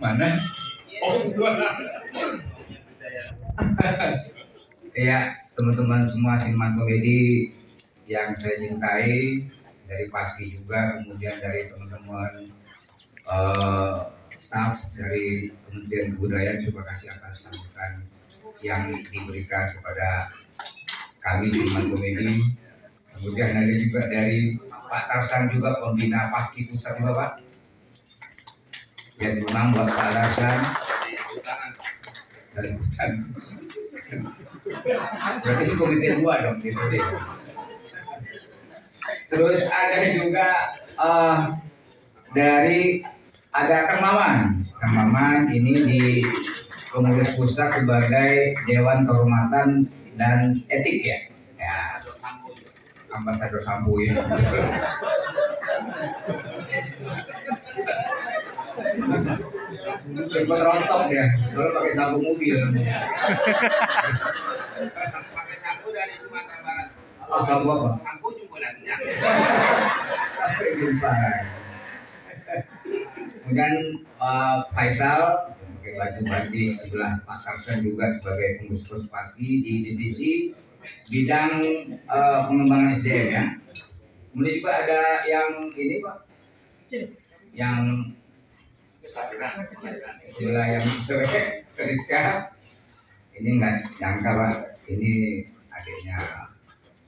Mana? Oh, ya, teman-teman semua seniman komedi yang saya cintai, dari Paski juga, kemudian dari teman-teman staf dari Kementerian Kebudayaan, terima kasih atas sambutan yang diberikan kepada kami seniman komedi. Kemudian ada juga dari Pak Tarsan juga, pembina Paski Pusat juga Pak. Ya, memang buat Pak Tarsan dari hutan. Berarti komite 2 dong gitu deh. Terus ada juga dari Kang Maman ini di Pengurus Pusat sebagai Dewan Kehormatan dan Etik ya. Ya, ambasador sampo ya. Cepat rontok dia, soalnya pakai sampo mobil. Pakai sampo dari Sumatera Barat. Oh, sampo apa? Sampo jumpulannya. Sampai jumpa. Kemudian Faisal pakai baju batik, sebelah Pak Tarsan juga sebagai pengurus Paski di divisi bidang pengembangan SDM ya. Kemudian juga ada yang ini Pak, yang istilah yang Rizka, ini nggak nyangka Pak, ini adiknya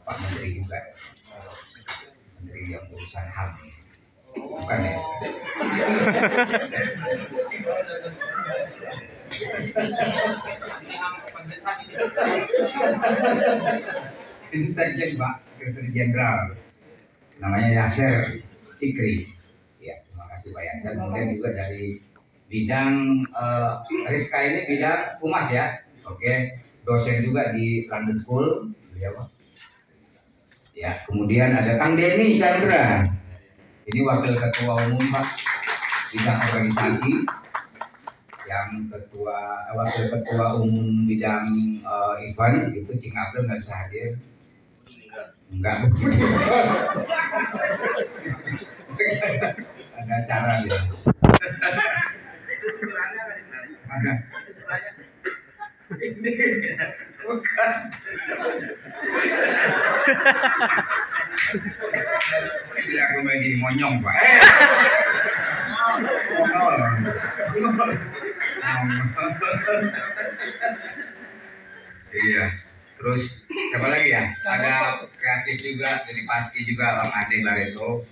Pak Menteri juga, Menteri yang urusan HAM, bukan ya? Ini Sekjen Pak, Sekretari Jenderal, namanya Yasser Fikri. Ya, terima kasih Pak Yasser. Kemudian juga dari bidang Rizka ini bidang humas ya. Oke, dosen juga di London School, ya Pak. Ya, kemudian ada Kang Denny Chandra. Ini wakil ketua umum Pak, bidang organisasi. Yang wakil ketua umum bidang event itu Cing Abdul nggak bisa hadir. Enggak. Ada acara dia. Mana? Bukan. Tidak komedi monyong Pak. Iya. Terus siapa lagi ya? Ada kreatif juga dari Paski juga Bang Ade Bareto.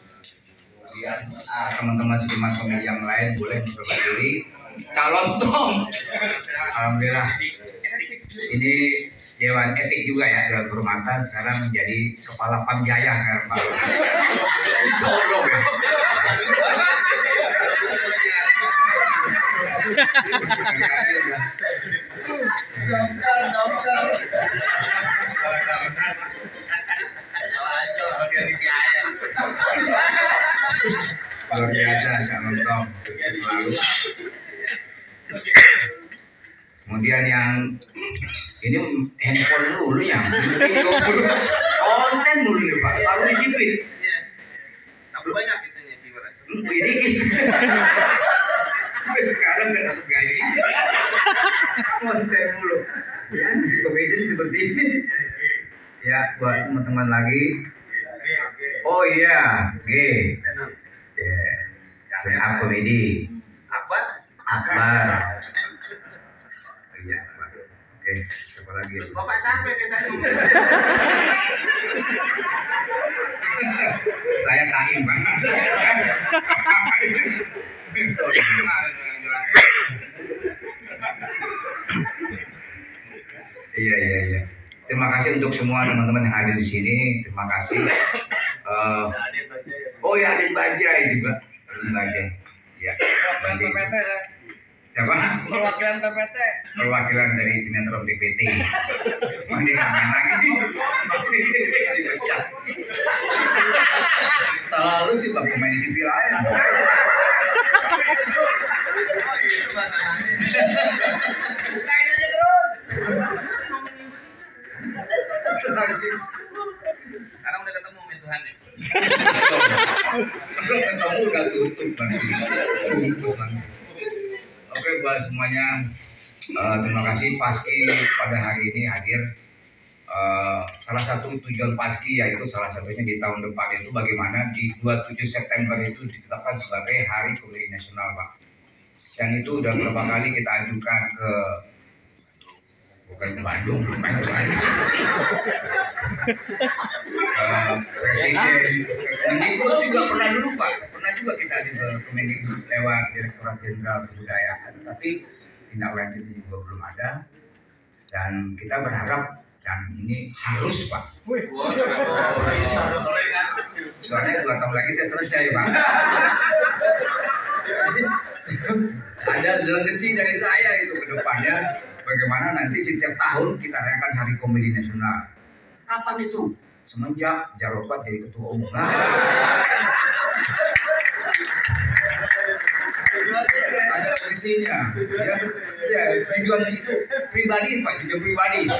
Kemudian teman-teman seniman komedi yang lain boleh mencoba diri. Calon Tom. Alhamdulillah. Ini Dewan Etik juga ya, Dewan Kehormatan sekarang menjadi Kepala Pamjaya sekarang Pak. Sombong ya. Luar biasa Kak Nonton selalu. Kemudian yang ini handphone dulu yang video dulu, konten dulu nih Pak, baru disipin. Tapi banyak itunya viewer. Dikit. Sampai sekarang nggak dapat gaji. Konten dulu. Ya, si komedi seperti ini. Ya, buat teman-teman lagi. Oh iya, G. Stand up komedi. Akbar. Iya, Pak. Oke, coba lagi. Bapak sampai ke tadi. Saya taim, Bang. Iya. Terima kasih untuk semua teman-teman yang hadir di sini. Terima kasih. Oh ya, Adin Bajai juga. Adin Bajai. Ya. Siapa? Perwakilan PPT. Perwakilan dari sinetron PPT. Ini ngamen lagi nih. Dipecat. Selalu sih Bang main di TV lain. Main aja terus. Sekarang udah ketemu sama Tuhan nih. Belum ketemu udah tutup nanti. Bungkus langsung. Oke, buat semuanya, terima kasih Paski pada hari ini hadir. Salah satu tujuan Paski yaitu salah satunya di tahun depan itu bagaimana di 27 September itu ditetapkan sebagai Hari Komedi Nasional, Pak. Dan itu udah beberapa kali kita ajukan ke bukan ke Bandung, Presiden, Kemendikbud juga pernah dulu Pak, pernah juga kita aju ke Kemendikbud lewat Direktorat Jenderal Kebudayaan, tapi tindak lanjutnya juga belum ada. Dan kita berharap dan ini harus Pak. Soalnya 2 tahun lagi saya selesai Pak. Ada legacy dari saya itu ke depannya. Bagaimana nanti setiap tahun kita rayakan Hari Komedi Nasional. Kapan itu? Semenjak Jarobat jadi ketua umum. Ada visinya. Ya, tujuannya itu pribadi Pak, tujuan pribadi.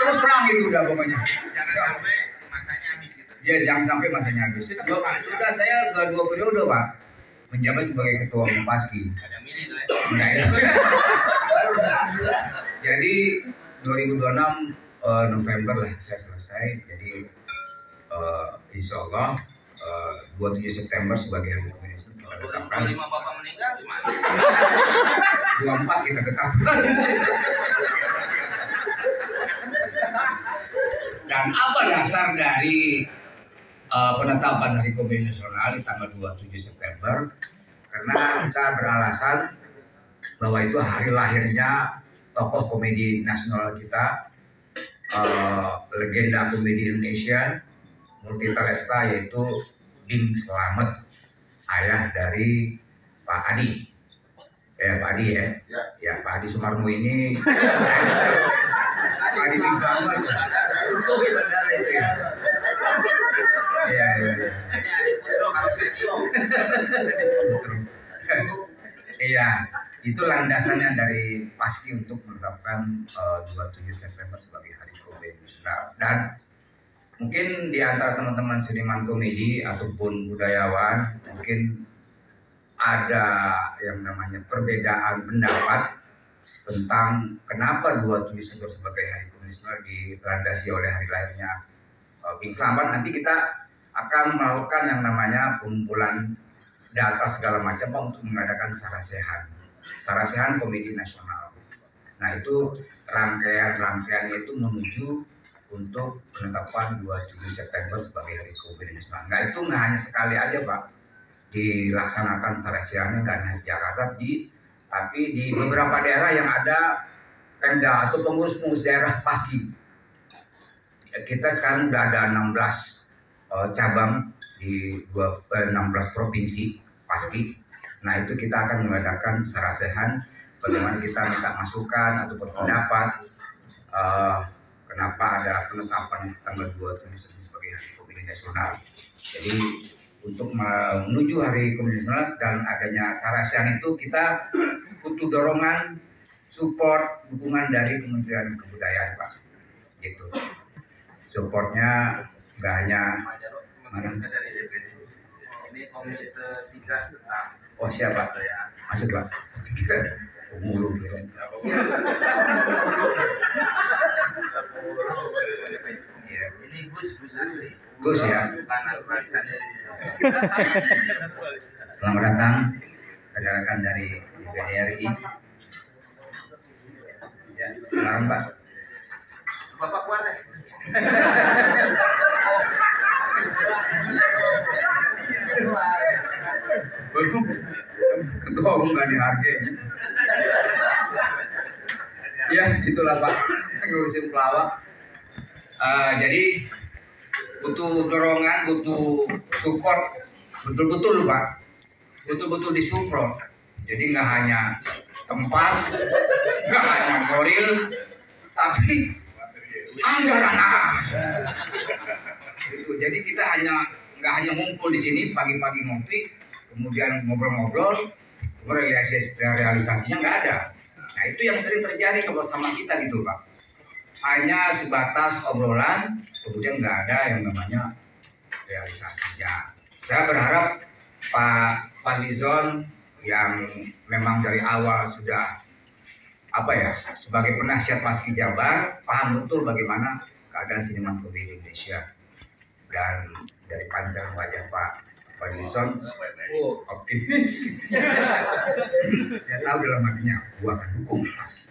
Terus terang itu udah pokoknya. Jangan sampai masanya habis gitu. Ya, jangan sampai masanya habis. Sudah saya 2 periode Pak menjabat sebagai ketua umum Paski. Ada milih tuh ya. Nah, itu. Jadi 2026 November lah saya selesai. Jadi insya Allah 27 September sebagai Hari Komedi Nasional kita tetapkan. 25 Bapak meninggal gimana? 24 kita tetapkan. Dan apa dasar dari penetapan Hari Komedi Nasional di tanggal 27 September? Karena kita beralasan bahwa itu hari lahirnya tokoh komedi nasional kita, legenda komedi Indonesia, multitalenta yaitu Bing Slamet, ayah dari Pak Adi. Pak Adi ya. Ya, Pak Adi Sumarmo ini Pak Adi Bing Slamet. Itu di bandara itu ya. Iya. Iya, itu landasannya dari Paski untuk menetapkan 27 September sebagai Hari Komedi Nasional. Dan mungkin di antara teman-teman seniman komedi ataupun budayawan mungkin ada yang namanya perbedaan pendapat tentang kenapa 27 September sebagai Hari Komedi Nasional dilandasi oleh hari lahirnya Bing Slamet. Nanti kita akan melakukan yang namanya pengumpulan data segala macam Pak untuk mengadakan Sarasehan Komedi Nasional. Nah itu rangkaiannya itu menuju untuk penetapan 27 September sebagai Hari Komedi Nasional. Nah itu nggak hanya sekali aja Pak dilaksanakan Sarasehannya, nggak hanya di Jakarta, tapi di beberapa daerah yang ada Pemda atau pengurus-pengurus daerah Paski. Kita sekarang udah ada 16 cabang di 16 provinsi Paski. Nah itu kita akan mengadakan Sarasehan, bagaimana kita minta masukan atau berpendapat kenapa ada penetapan tanggal 27 sebagai Hari Komedi Nasional. Jadi untuk menuju Hari Komedi Nasional dan adanya Sarasehan itu kita butuh dorongan, support, dukungan dari Kementerian Kebudayaan Pak. Gitu. Supportnya nggak hanya mana? Ini komite 3 tentang siapa? Masuk Pak. Kita umur gitu. Ini Gus asli. Gus ya. Selamat datang rekan-rekan dari DPD RI. Ya, selamat Pak. Bapak kuat ya? Ketua umum nggak dihargai. Ya itulah Pak, ngurusin pelawak. Jadi butuh dorongan, butuh support, betul-betul Pak, betul-betul disupport. Jadi nggak hanya tempat, nggak hanya moral, tapi anggaran. Itu. Jadi kita nggak hanya ngumpul di sini pagi-pagi ngopi, kemudian ngobrol-ngobrol, realisasinya nggak ada. Nah itu yang sering terjadi sama kita gitu Pak. Hanya sebatas obrolan, kemudian nggak ada yang namanya realisasinya. Saya berharap Pak Fadlizon yang memang dari awal sudah sebagai penasihat Paski Jabar paham betul bagaimana keadaan siniman komedi Indonesia, dan dari panjang wajah Pak Fadlizon optimis. Saya tahu dalam hatinya gua akan dukung Paski.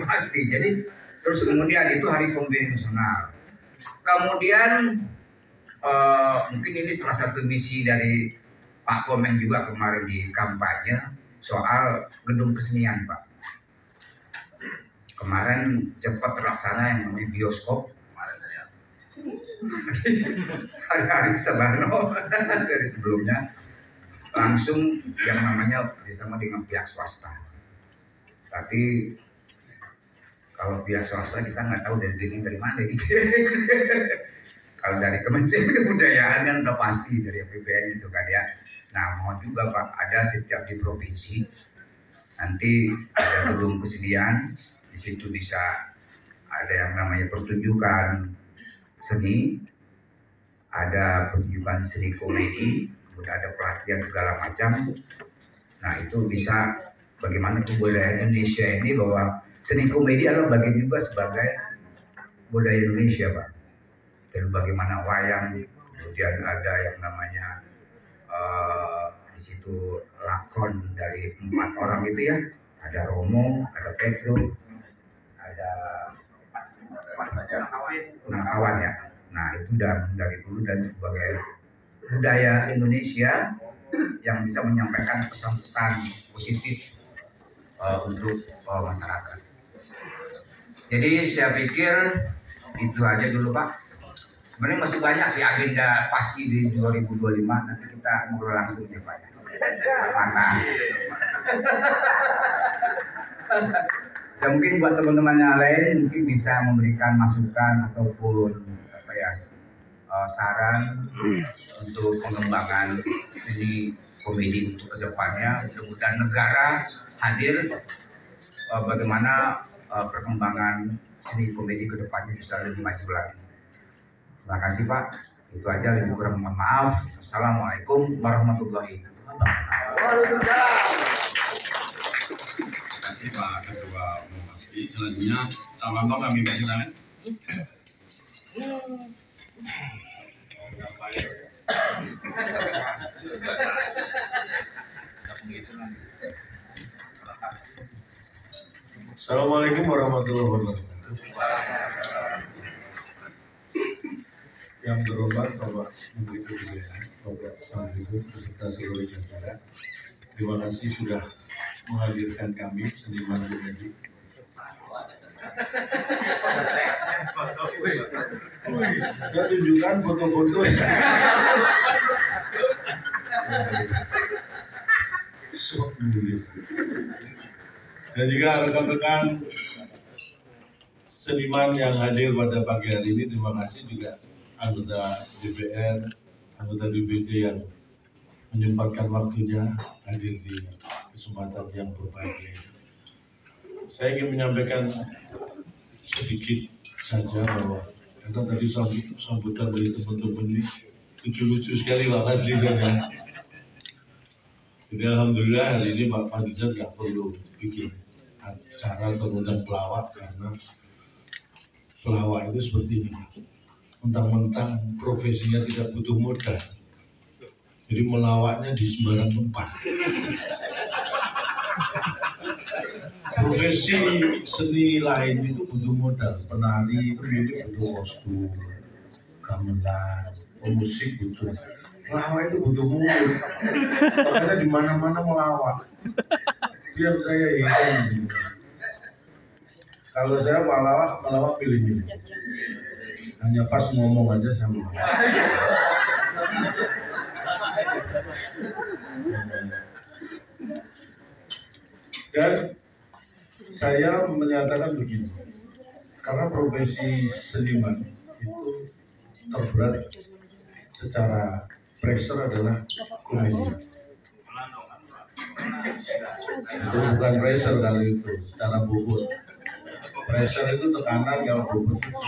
Pasti. Jadi terus kemudian itu Hari Komedi Nasional. Kemudian mungkin ini salah satu misi dari Pak Komen juga kemarin di kampanye soal gedung kesenian, Pak. Kemarin cepat terlaksana yang namanya bioskop. Hari-hari Sabano dari sebelumnya langsung yang namanya bersama dengan pihak swasta. Tapi kalau pihak swasta kita nggak tahu dari mana gitu. Kalau dari Kementerian Kebudayaan kan udah pasti dari APBN itu kan ya. Nah mohon juga Pak, ada setiap di provinsi nanti ada gedung kesenian, di situ bisa ada yang namanya pertunjukan seni, ada pertunjukan seni komedi, kemudian ada pelatihan segala macam. Nah itu bisa bagaimana kebudayaan Indonesia ini, bahwa seni komedi adalah bagian juga sebagai budaya Indonesia, Pak. Dan bagaimana wayang, kemudian ada yang namanya di situ lakon dari 4 orang gitu ya, ada Romo, ada Petro, ada Nakawan ya. Nah itu dari dulu dan sebagai budaya Indonesia yang bisa menyampaikan pesan-pesan positif untuk masyarakat. Jadi saya pikir itu aja dulu Pak. Sebenarnya masih banyak sih agenda Paski di 2025, nanti kita ngobrol langsung ya Pak. Mantap. Dan mungkin buat teman-teman yang lain mungkin bisa memberikan masukan ataupun saran untuk pengembangan seni komedi untuk kedepannya. Mudah-mudahan negara hadir bagaimana perkembangan seni komedi kedepannya bisa lebih maju lagi. Terima kasih Pak. Itu aja, lebih kurang mohon maaf. Assalamualaikum warahmatullahi wabarakatuh. Terima kasih Pak Ketua Umum Paski. Selanjutnya Pak Bambang kami persilakan. Assalamualaikum warahmatullahi wabarakatuh. Yang berhormat Bapak Menteri Kebudayaan, Bapak Fadlizon beserta seluruh jajaran, terima kasih sudah menghadirkan kami seniman komedi. Saya tunjukkan foto-foto. Sok nulis. Dan juga rekan-rekan seniman yang hadir pada pagi hari ini, terima kasih juga anggota DPR, anggota DPD yang menyempatkan waktunya hadir di kesempatan yang berbahagia. Saya ingin menyampaikan sedikit saja bahwa karena tadi sambutan dari teman-teman ini lucu-lucu sekali Pak Fadlizon ya. Jadi alhamdulillah hari ini Pak Fadlizon nggak perlu bikin acara mengundang pelawak, karena pelawak itu seperti ini, mentang-mentang profesinya tidak butuh modal, jadi melawaknya di sembarang tempat. Profesi seni lain itu butuh modal, penari itu butuh kostum, gamelan, pemusik butuh, pelawak itu butuh mulut, makanya di mana-mana melawak. Itu yang saya ingin. Kalau saya melawak pilih-pilih. Hanya pas ngomong aja sama. Dan saya menyatakan begini, karena profesi seniman itu terberat secara pressure adalah komedi. Itu bukan pressure kali itu, secara bobot. Pressure itu tekanan kalau bobot itu.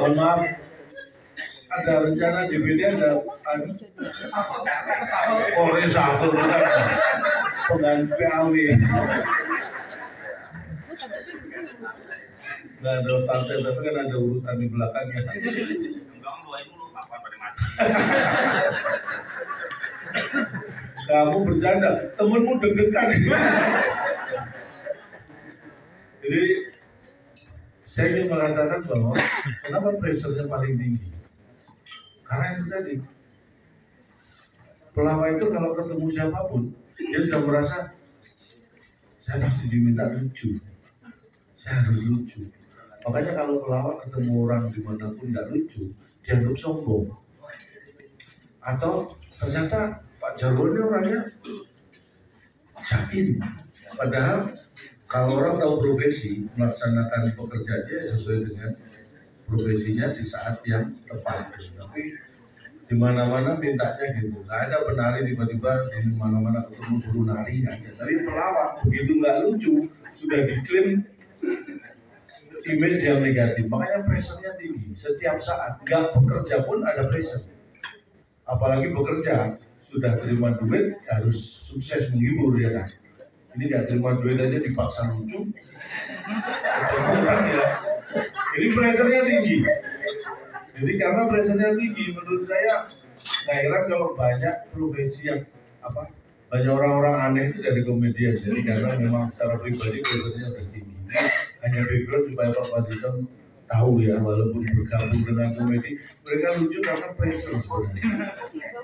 Mohon maaf, ada rencana DPD ada reshuffle kan, pengganti PAW. Nggak ada partai tapi kan ada urutan di belakangnya. Kamu bercanda, temenmu deg-degan. Jadi saya ingin mengatakan bahwa kenapa pressure-nya paling tinggi? Karena itu tadi, pelawak itu kalau ketemu siapapun, dia sudah merasa saya pasti diminta lucu, saya harus lucu. Makanya kalau pelawak ketemu orang dimanapun nggak lucu, dianggap sombong. Atau ternyata Pak Jarwo ini orangnya jaim. Padahal kalau orang tahu profesi, melaksanakan pekerjaannya sesuai dengan profesinya di saat yang tepat. Tapi di mana-mana mintanya gitu. Nggak ada penari tiba-tiba di mana-mana ketemu suruh nari. Tapi pelawak begitu nggak lucu sudah diklaim image yang negatif. Makanya pressure-nya tinggi. Setiap saat nggak bekerja pun ada pressure. Apalagi bekerja sudah terima duit harus sukses menghibur ya kan. Ini nggak terima duit aja dipaksa lucu. Bukan ya. Ini pressure-nya tinggi. Jadi karena pressure-nya tinggi, menurut saya nggak heran kalau banyak profesi yang banyak orang-orang aneh itu dari komedian. Jadi karena memang secara pribadi pressure-nya udah tinggi. Hanya background supaya Pak Fadlizon tahu ya, walaupun bergabung dengan komedi, mereka lucu karena pressure sebenarnya.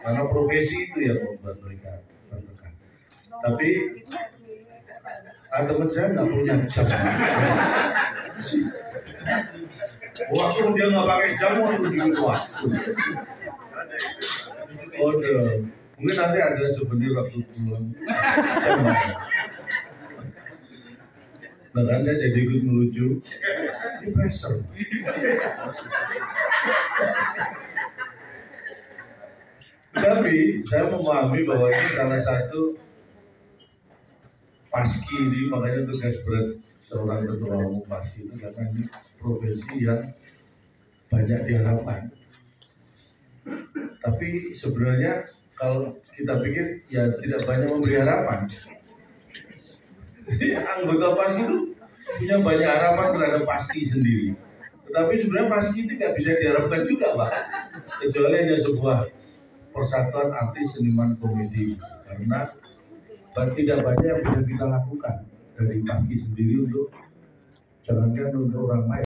Karena profesi itu yang membuat mereka tertekan. Tapi teman saya nggak punya jam. Waktu dia nggak pakai jam untuk dikit waktu. Mungkin nanti ada souvenir waktu pulang jam. Nah kan saya jadi ikut melucu. Ini pressure. Tapi saya memahami bahwa ini salah satu paski ini, makanya tugas berat seorang ketua umum paski itu karena ini profesi yang banyak diharapkan. Tapi sebenarnya kalau kita pikir ya tidak banyak memberi harapan. Jadi anggota paski itu punya banyak harapan terhadap paski sendiri. Tetapi sebenarnya paski itu nggak bisa diharapkan juga Pak. Kecuali hanya sebuah persatuan artis seniman komedi. Karena tidak banyak yang bisa kita lakukan dari paski sendiri untuk jangankan untuk orang lain.